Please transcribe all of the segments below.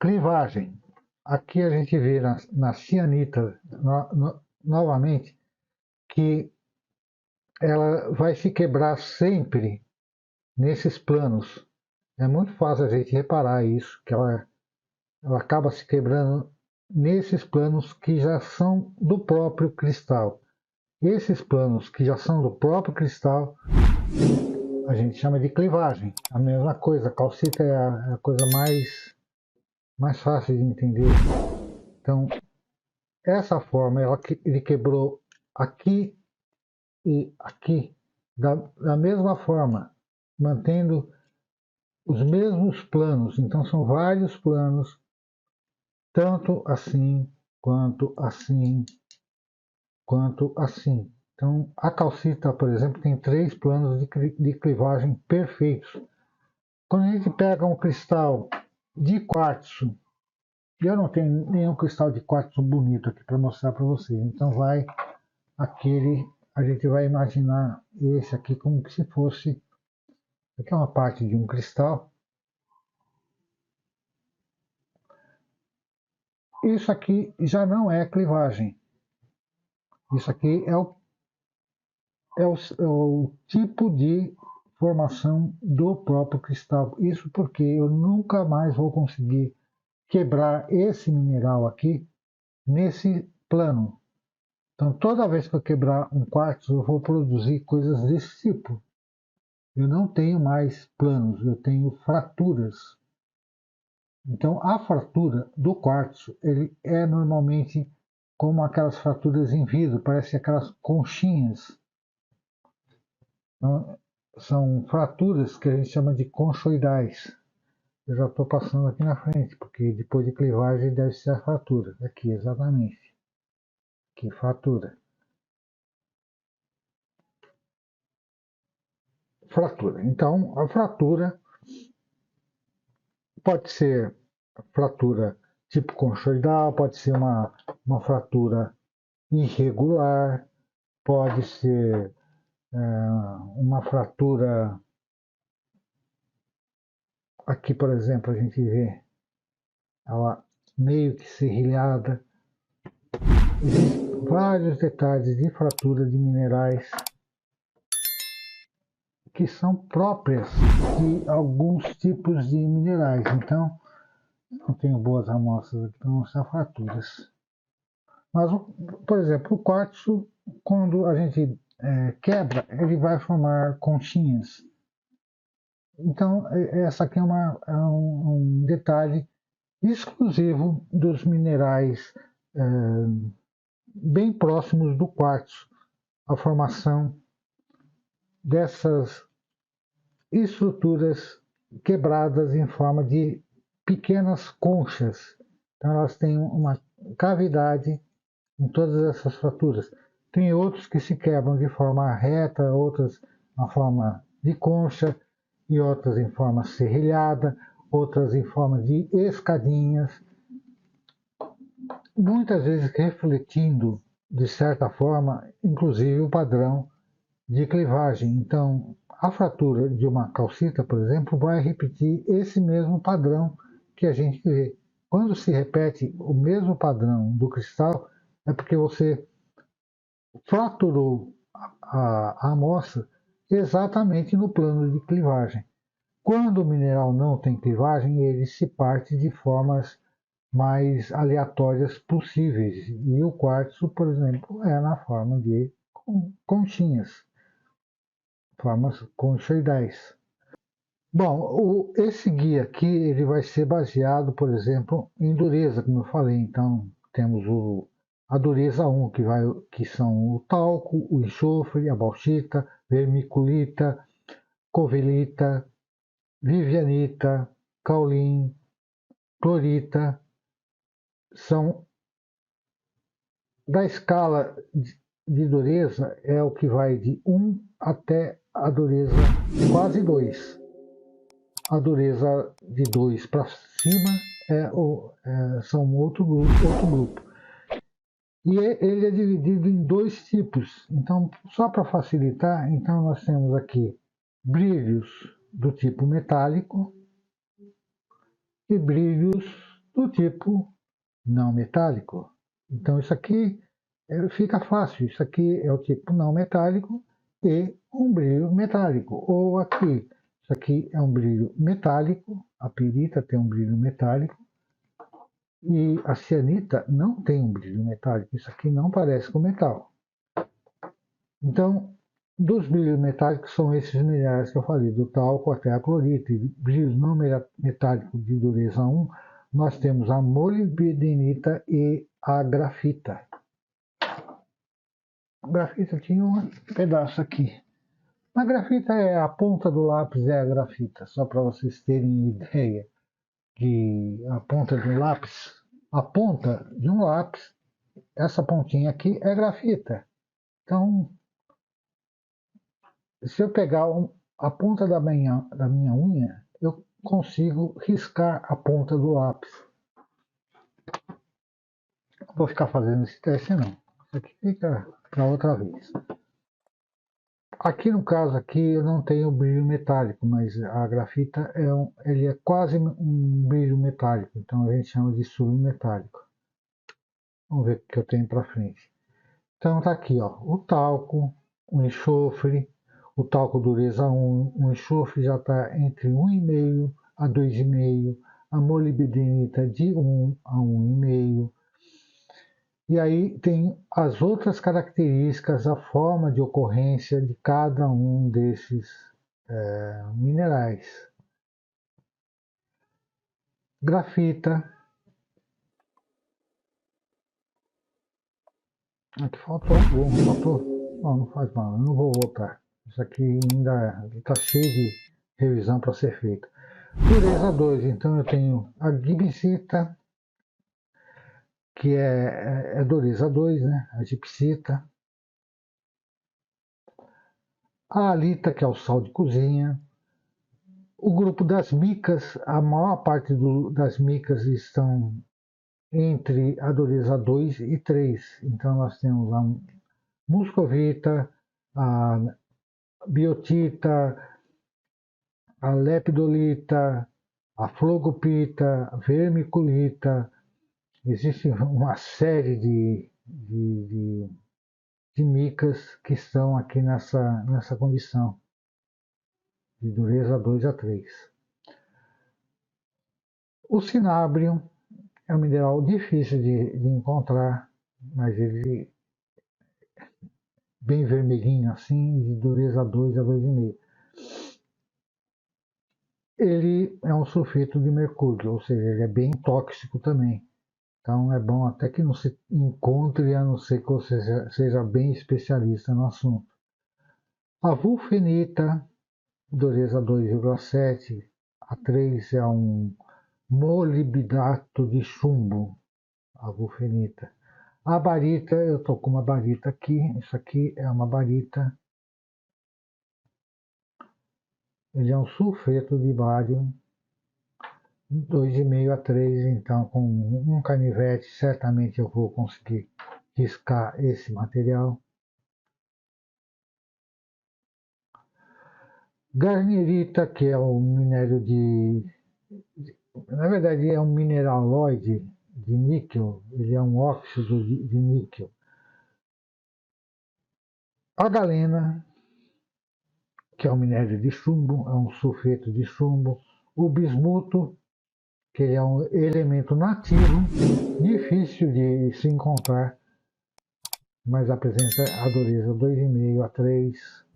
Clivagem. Aqui a gente vê na cianita, novamente, que ela vai se quebrar sempre nesses planos. É muito fácil a gente reparar isso, que ela acaba se quebrando nesses planos que já são do próprio cristal. Esses planos que já são do próprio cristal, a gente chama de clivagem. A mesma coisa, a calcita é a coisa mais fácil de entender. Então, essa forma, ele quebrou aqui e aqui, da mesma forma, mantendo os mesmos planos. Então, são vários planos, tanto assim, quanto assim, quanto assim. Então, a calcita, por exemplo, tem 3 planos de clivagem perfeitos. Quando a gente pega um cristal de quartzo, eu não tenho nenhum cristal de quartzo bonito aqui para mostrar para vocês, então a gente vai imaginar esse aqui como se fosse, aqui é uma parte de um cristal. Isso aqui já não é clivagem. Isso aqui é o tipo de formação do próprio cristal. Isso porque eu nunca mais vou conseguir quebrar esse mineral aqui nesse plano. Então, toda vez que eu quebrar um quartzo, eu vou produzir coisas desse tipo. Eu não tenho mais planos, eu tenho fraturas. Então, a fratura do quartzo, ele é normalmente como aquelas fraturas em vidro, parece aquelas conchinhas. Então, são fraturas que a gente chama de conchoidais. Eu já estou passando aqui na frente, porque depois de clivagem deve ser a fratura. Aqui, exatamente. Aqui, fratura. Fratura. Então, a fratura pode ser fratura tipo conchoidal, pode ser uma fratura irregular, pode ser uma fratura. Aqui, por exemplo, a gente vê ela meio que serrilhada. Existem vários detalhes de fratura de minerais que são próprias de alguns tipos de minerais. Então, não tenho boas amostras aqui para mostrar fraturas. Mas, por exemplo, o quartzo, quando a gente quebra, ele vai formar conchinhas. Então, essa aqui é um detalhe exclusivo dos minerais bem próximos do quartzo, a formação dessas estruturas quebradas em forma de pequenas conchas. Então, elas têm uma cavidade em todas essas fraturas. Tem outros que se quebram de forma reta, outras na forma de concha, e outras em forma serrilhada, outras em forma de escadinhas, muitas vezes refletindo, de certa forma, inclusive o padrão de clivagem. Então, a fratura de uma calcita, por exemplo, vai repetir esse mesmo padrão que a gente vê. Quando se repete o mesmo padrão do cristal, é porque você fraturou a amostra exatamente no plano de clivagem. Quando o mineral não tem clivagem, ele se parte de formas mais aleatórias possíveis. E o quartzo, por exemplo, é na forma de conchinhas, formas conchoidais. Bom, esse guia aqui ele vai ser baseado, por exemplo, em dureza, como eu falei. Então, temos a dureza 1, que são o talco, o enxofre, a bauxita, vermiculita, covelita, vivianita, caulim, clorita. São da escala de dureza, é o que vai de 1 até a dureza quase 2. A dureza de 2 para cima são outro grupo. E ele é dividido em 2 tipos. Então, só para facilitar, então nós temos aqui brilhos do tipo metálico e brilhos do tipo não metálico. Então isso aqui fica fácil. Isso aqui é o tipo não metálico e um brilho metálico. Ou aqui, isso aqui é um brilho metálico, a pirita tem um brilho metálico e a cianita não tem um brilho metálico. Isso aqui não parece com metal. Então, dos brilhos metálicos são esses minerais que eu falei, do talco até a clorita. Brilhos não metálicos de dureza 1, nós temos a molibdenita e a grafita. A grafita tinha um pedaço aqui. A grafita é a ponta do lápis, é a grafita, só para vocês terem ideia de a ponta de um lápis. A ponta de um lápis, essa pontinha aqui é grafita. Então, se eu pegar a ponta da minha unha, eu consigo riscar a ponta do lápis. Não vou ficar fazendo esse teste não. Isso aqui fica para outra vez. Aqui no caso aqui eu não tenho brilho metálico, mas a grafita ele é quase um brilho metálico, então a gente chama de submetálico. Vamos ver o que eu tenho para frente. Então tá aqui, ó, o talco, o enxofre, o talco dureza 1, o enxofre já está entre 1,5 a 2,5, a molibdenita de 1 a 1,5. E aí tem as outras características, a forma de ocorrência de cada um desses minerais. Grafita. Aqui faltou algum, faltou? Não, não faz mal, eu não vou voltar. Isso aqui ainda está cheio de revisão para ser feita. Dureza 2, então eu tenho a gibsita, que é dureza 2, né? A gipsita. A halita, que é o sal de cozinha. O grupo das micas, a maior parte das micas estão entre a dureza 2 e 3. Então nós temos a muscovita, a biotita, a lepidolita, a flogopita, a vermiculita. Existe uma série de micas que estão aqui nessa condição de dureza 2 a 3. O cinábrio é um mineral difícil de encontrar, mas ele bem vermelhinho assim, de dureza 2 a 2,5. Ele é um sulfito de mercúrio, ou seja, ele é bem tóxico também. Então é bom até que não se encontre, a não ser que você seja bem especialista no assunto. A vulfenita, dureza 2,7 a 3, é um molibdato de chumbo, a vulfenita. A barita, eu estou com uma barita aqui, isso aqui é uma barita. Ele é um sulfeto de bário, 2,5 a 3, então com um canivete certamente eu vou conseguir riscar esse material. Garnierita, que é um minério na verdade é um mineraloide de níquel, ele é um óxido de níquel. A galena, que é um minério de chumbo, é um sulfeto de chumbo. O bismuto, que é um elemento nativo, difícil de se encontrar, mas apresenta a dureza 2,5 a 3.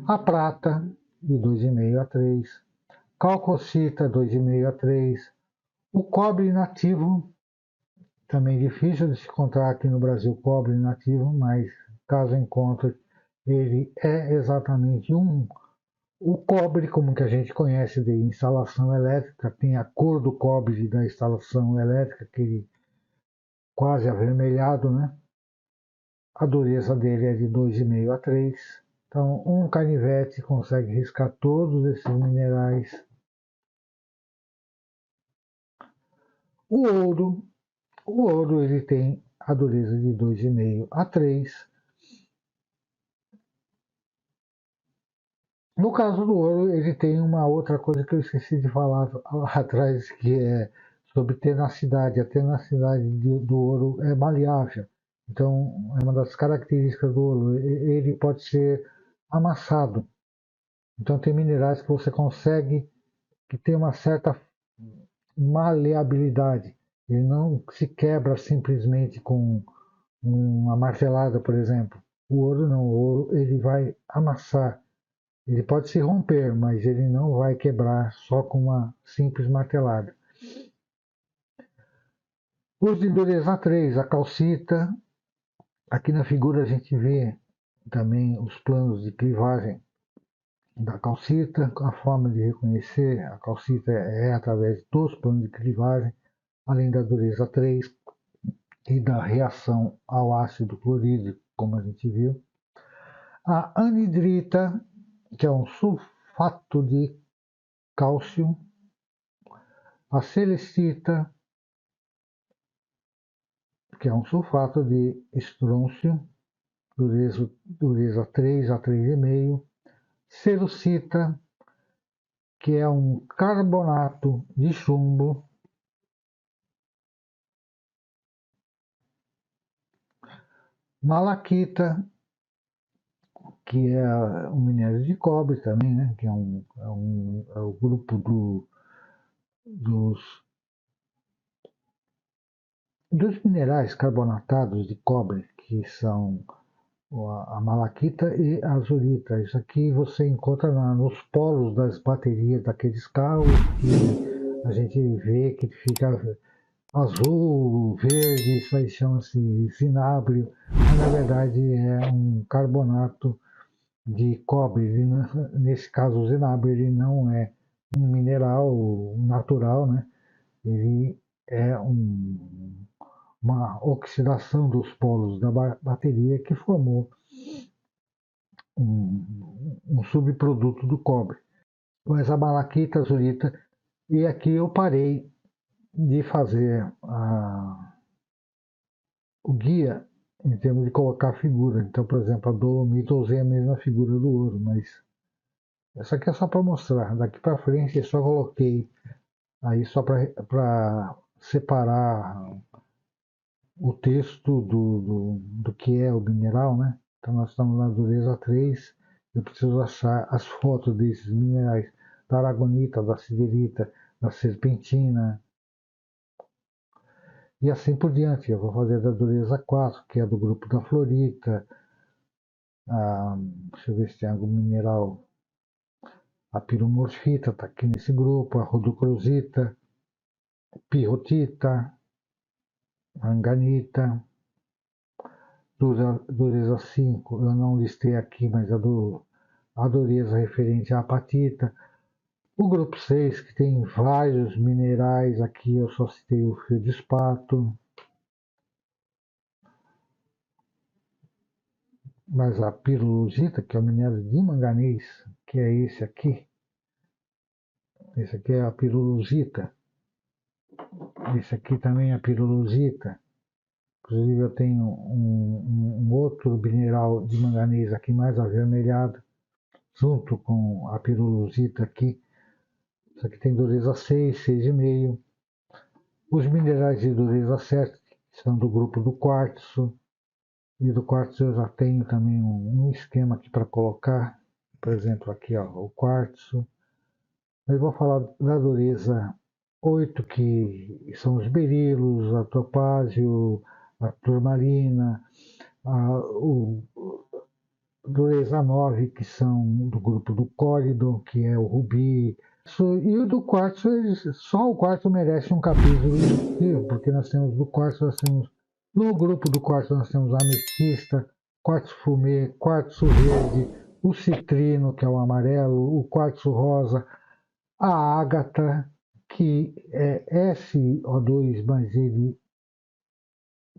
A prata, de 2,5 a 3. Calcocita, 2,5 a 3. O cobre nativo, também difícil de se encontrar aqui no Brasil, cobre nativo, mas caso encontre, ele é exatamente o cobre, como que a gente conhece de instalação elétrica, tem a cor do cobre da instalação elétrica, aquele quase avermelhado, né? A dureza dele é de 2,5 a 3. Então, um canivete consegue riscar todos esses minerais. O ouro ele tem a dureza de 2,5 a 3. No caso do ouro, ele tem uma outra coisa que eu esqueci de falar lá atrás, que é sobre tenacidade. A tenacidade do ouro é maleável. Então, é uma das características do ouro. Ele pode ser amassado. Então, tem minerais que você consegue que tem uma certa maleabilidade. Ele não se quebra simplesmente com uma martelada, por exemplo. O ouro não. O ouro ele vai amassar. Ele pode se romper, mas ele não vai quebrar só com uma simples martelada. Os de dureza 3, a calcita. Aqui na figura a gente vê também os planos de clivagem da calcita. A forma de reconhecer a calcita é através dos planos de clivagem, além da dureza 3 e da reação ao ácido clorídrico, como a gente viu. A anidrita, que é um sulfato de cálcio. A celestita, que é um sulfato de estrôncio, dureza 3 a 3,5. Cerucita, que é um carbonato de chumbo. Malaquita, que é um minério de cobre também, né? Que é o grupo dos minerais carbonatados de cobre, que são a malaquita e a azurita. Isso aqui você encontra nos polos das baterias daqueles carros que a gente vê que fica azul, verde, isso aí chama-se cinábrio, mas na verdade é um carbonato de cobre. Nesse caso, o cinábrio ele não é um mineral natural, né? Ele é uma oxidação dos polos da bateria que formou um subproduto do cobre. Mas a malaquita, azurita, e aqui eu parei de fazer o guia em termos de colocar figura. Então, por exemplo, a dolomita eu usei a mesma figura do ouro, mas essa aqui é só para mostrar. Daqui para frente eu só coloquei aí só para separar o texto do que é o mineral, né? Então nós estamos na dureza 3. Eu preciso achar as fotos desses minerais, da aragonita, da siderita, da serpentina, e assim por diante. Eu vou fazer da dureza 4, que é do grupo da florita. Deixa eu ver se tem algum mineral. A piromorfita está aqui nesse grupo, a rodocrosita, pirrotita, manganita, dureza 5, eu não listei aqui, mas a dureza referente à apatita. O grupo 6, que tem vários minerais, aqui eu só citei o feldespato. Mas a pirologita, que é o minério de manganês, que é esse aqui é a pirologita. Esse aqui também é a pirologita. Inclusive eu tenho um outro mineral de manganês aqui mais avermelhado, junto com a pirologita aqui. Isso aqui tem dureza 6, 6,5. Os minerais de dureza 7 são do grupo do quartzo. E do quartzo eu já tenho também um esquema aqui para colocar. Por exemplo, aqui ó, o quartzo. Eu vou falar da dureza 8, que são os berilos, a topázio, a turmalina, o dureza 9, que são do grupo do córido, que é o rubi. E o do quartzo, só o quartzo merece um capítulo, porque nós temos do quartzo, no grupo do quartzo nós temos a ametista, quartzo fumê, quartzo verde, o citrino, que é o amarelo, o quartzo rosa, a ágata, que é SO2, mas ele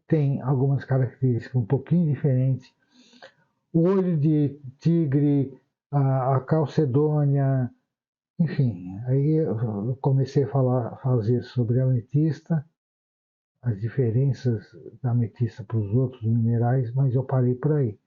tem algumas características um pouquinho diferentes. O olho de tigre, a calcedônia, enfim. Aí eu comecei a fazer sobre a ametista, as diferenças da ametista para os outros minerais, mas eu parei por aí.